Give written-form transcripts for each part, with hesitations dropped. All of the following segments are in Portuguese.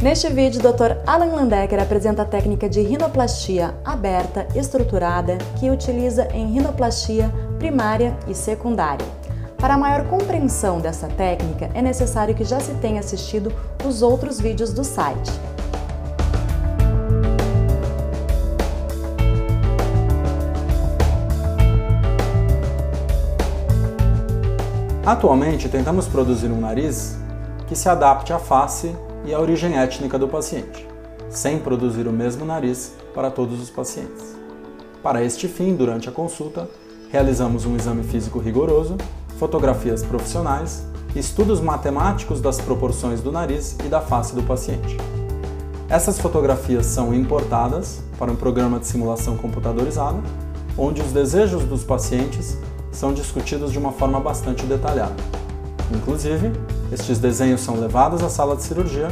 Neste vídeo, o Dr. Alan Landecker apresenta a técnica de rinoplastia aberta estruturada que utiliza em rinoplastia primária e secundária. Para maior compreensão dessa técnica, é necessário que já se tenha assistido os outros vídeos do site. Atualmente, tentamos produzir um nariz que se adapte à face e à origem étnica do paciente, sem produzir o mesmo nariz para todos os pacientes. Para este fim, durante a consulta, realizamos um exame físico rigoroso, fotografias profissionais e estudos matemáticos das proporções do nariz e da face do paciente. Essas fotografias são importadas para um programa de simulação computadorizada, onde os desejos dos pacientes são discutidos de uma forma bastante detalhada. Inclusive, estes desenhos são levados à sala de cirurgia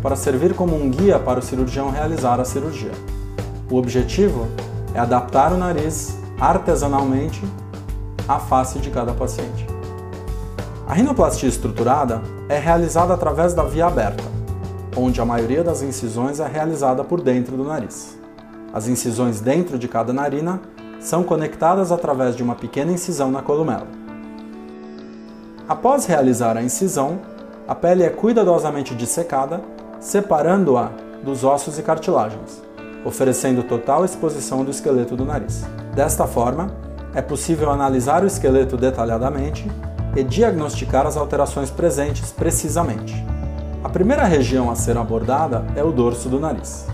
para servir como um guia para o cirurgião realizar a cirurgia. O objetivo é adaptar o nariz artesanalmente à face de cada paciente. A rinoplastia estruturada é realizada através da via aberta, onde a maioria das incisões é realizada por dentro do nariz. As incisões dentro de cada narina são conectadas através de uma pequena incisão na columela. Após realizar a incisão, a pele é cuidadosamente dissecada, separando-a dos ossos e cartilagens, oferecendo total exposição do esqueleto do nariz. Desta forma, é possível analisar o esqueleto detalhadamente e diagnosticar as alterações presentes precisamente. A primeira região a ser abordada é o dorso do nariz.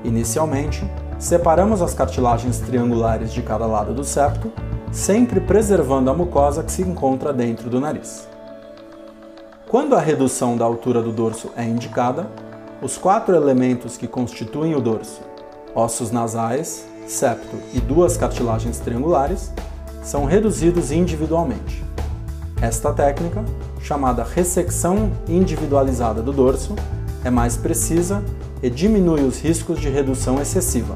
Inicialmente, separamos as cartilagens triangulares de cada lado do septo, sempre preservando a mucosa que se encontra dentro do nariz. Quando a redução da altura do dorso é indicada, os 4 elementos que constituem o dorso, ossos nasais, septo e 2 cartilagens triangulares, são reduzidos individualmente. Esta técnica, chamada ressecção individualizada do dorso, é mais precisa e diminui os riscos de redução excessiva,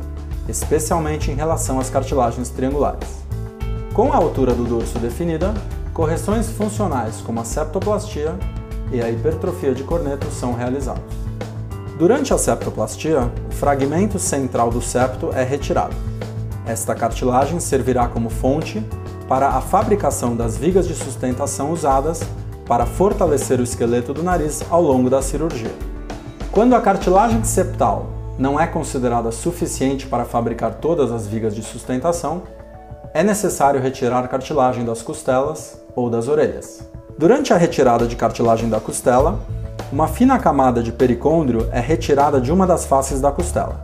especialmente em relação às cartilagens triangulares. Com a altura do dorso definida, correções funcionais como a septoplastia e a hipertrofia de corneto são realizados. Durante a septoplastia, o fragmento central do septo é retirado. Esta cartilagem servirá como fonte para a fabricação das vigas de sustentação usadas para fortalecer o esqueleto do nariz ao longo da cirurgia. Quando a cartilagem septal não é considerada suficiente para fabricar todas as vigas de sustentação, é necessário retirar a cartilagem das costelas ou das orelhas. Durante a retirada de cartilagem da costela, uma fina camada de pericôndrio é retirada de uma das faces da costela.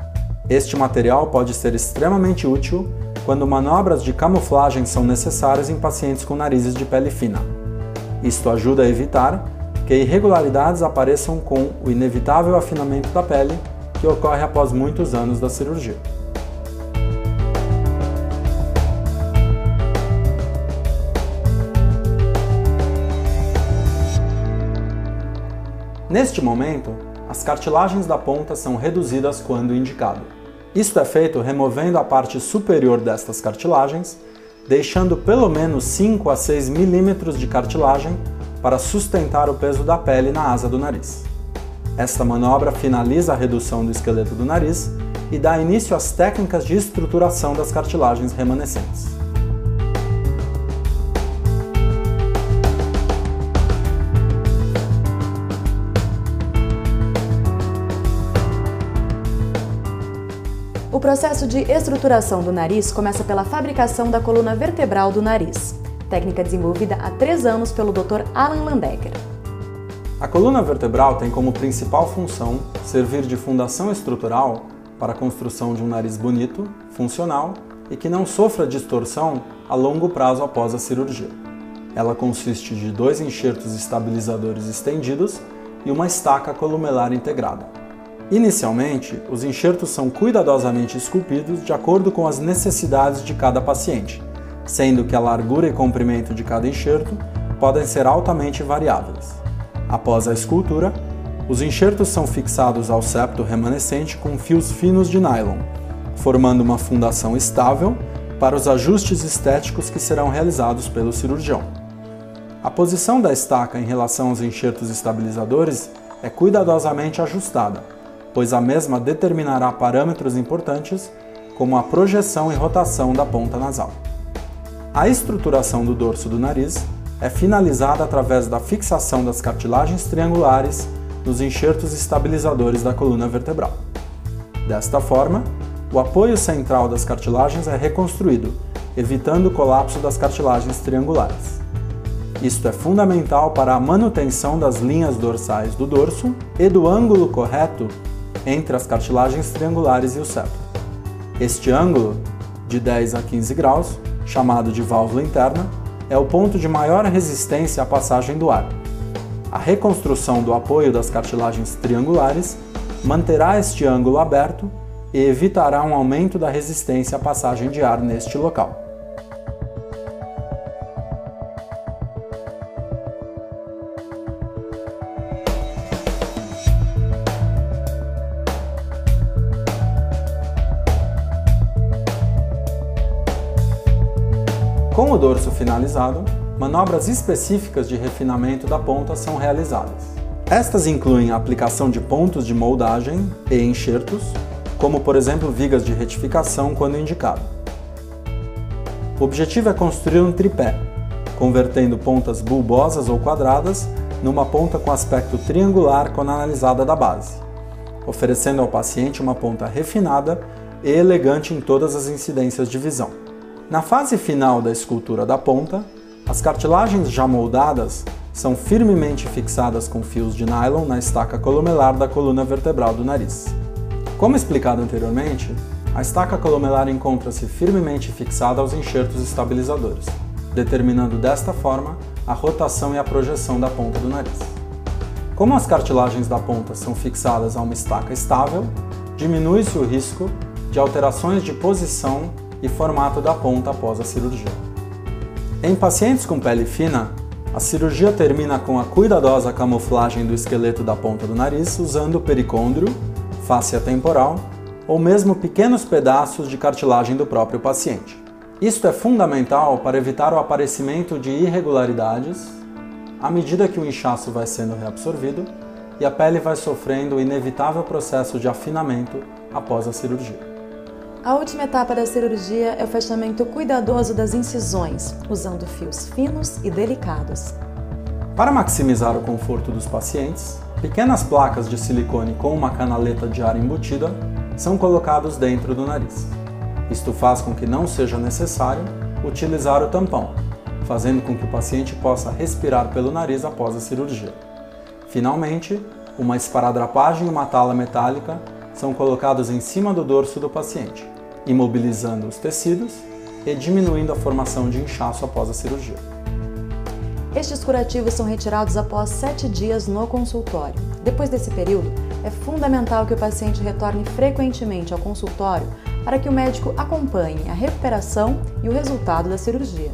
Este material pode ser extremamente útil quando manobras de camuflagem são necessárias em pacientes com narizes de pele fina. Isto ajuda a evitar que irregularidades apareçam com o inevitável afinamento da pele que ocorre após muitos anos da cirurgia. Neste momento, as cartilagens da ponta são reduzidas quando indicado. Isto é feito removendo a parte superior destas cartilagens, deixando pelo menos 5 a 6 milímetros de cartilagem para sustentar o peso da pele na asa do nariz. Esta manobra finaliza a redução do esqueleto do nariz e dá início às técnicas de estruturação das cartilagens remanescentes. O processo de estruturação do nariz começa pela fabricação da coluna vertebral do nariz, técnica desenvolvida há 3 anos pelo Dr. Alan Landecker. A coluna vertebral tem como principal função servir de fundação estrutural para a construção de um nariz bonito, funcional e que não sofra distorção a longo prazo após a cirurgia. Ela consiste de 2 enxertos estabilizadores estendidos e uma estaca columelar integrada. Inicialmente, os enxertos são cuidadosamente esculpidos de acordo com as necessidades de cada paciente, sendo que a largura e comprimento de cada enxerto podem ser altamente variáveis. Após a escultura, os enxertos são fixados ao septo remanescente com fios finos de nylon, formando uma fundação estável para os ajustes estéticos que serão realizados pelo cirurgião. A posição da estaca em relação aos enxertos estabilizadores é cuidadosamente ajustada, pois a mesma determinará parâmetros importantes como a projeção e rotação da ponta nasal. A estruturação do dorso do nariz é finalizada através da fixação das cartilagens triangulares nos enxertos estabilizadores da coluna vertebral. Desta forma, o apoio central das cartilagens é reconstruído, evitando o colapso das cartilagens triangulares. Isto é fundamental para a manutenção das linhas dorsais do dorso e do ângulo correto entre as cartilagens triangulares e o septo. Este ângulo, de 10 a 15 graus, chamado de válvula interna, é o ponto de maior resistência à passagem do ar. A reconstrução do apoio das cartilagens triangulares manterá este ângulo aberto e evitará um aumento da resistência à passagem de ar neste local. Com o dorso finalizado, manobras específicas de refinamento da ponta são realizadas. Estas incluem a aplicação de pontos de moldagem e enxertos, como por exemplo vigas de retificação quando indicado. O objetivo é construir um tripé, convertendo pontas bulbosas ou quadradas numa ponta com aspecto triangular quando analisada da base, oferecendo ao paciente uma ponta refinada e elegante em todas as incidências de visão. Na fase final da escultura da ponta, as cartilagens já moldadas são firmemente fixadas com fios de nylon na estaca columelar da coluna vertebral do nariz. Como explicado anteriormente, a estaca columelar encontra-se firmemente fixada aos enxertos estabilizadores, determinando desta forma a rotação e a projeção da ponta do nariz. Como as cartilagens da ponta são fixadas a uma estaca estável, diminui-se o risco de alterações de posição e formato da ponta após a cirurgia. Em pacientes com pele fina, a cirurgia termina com a cuidadosa camuflagem do esqueleto da ponta do nariz usando o pericôndrio, fáscia temporal ou mesmo pequenos pedaços de cartilagem do próprio paciente. Isto é fundamental para evitar o aparecimento de irregularidades à medida que o inchaço vai sendo reabsorvido e a pele vai sofrendo o inevitável processo de afinamento após a cirurgia. A última etapa da cirurgia é o fechamento cuidadoso das incisões, usando fios finos e delicados. Para maximizar o conforto dos pacientes, pequenas placas de silicone com uma canaleta de ar embutida são colocados dentro do nariz. Isto faz com que não seja necessário utilizar o tampão, fazendo com que o paciente possa respirar pelo nariz após a cirurgia. Finalmente, uma esparadrapagem e uma tala metálica são colocados em cima do dorso do paciente, imobilizando os tecidos e diminuindo a formação de inchaço após a cirurgia. Estes curativos são retirados após 7 dias no consultório. Depois desse período, é fundamental que o paciente retorne frequentemente ao consultório para que o médico acompanhe a recuperação e o resultado da cirurgia.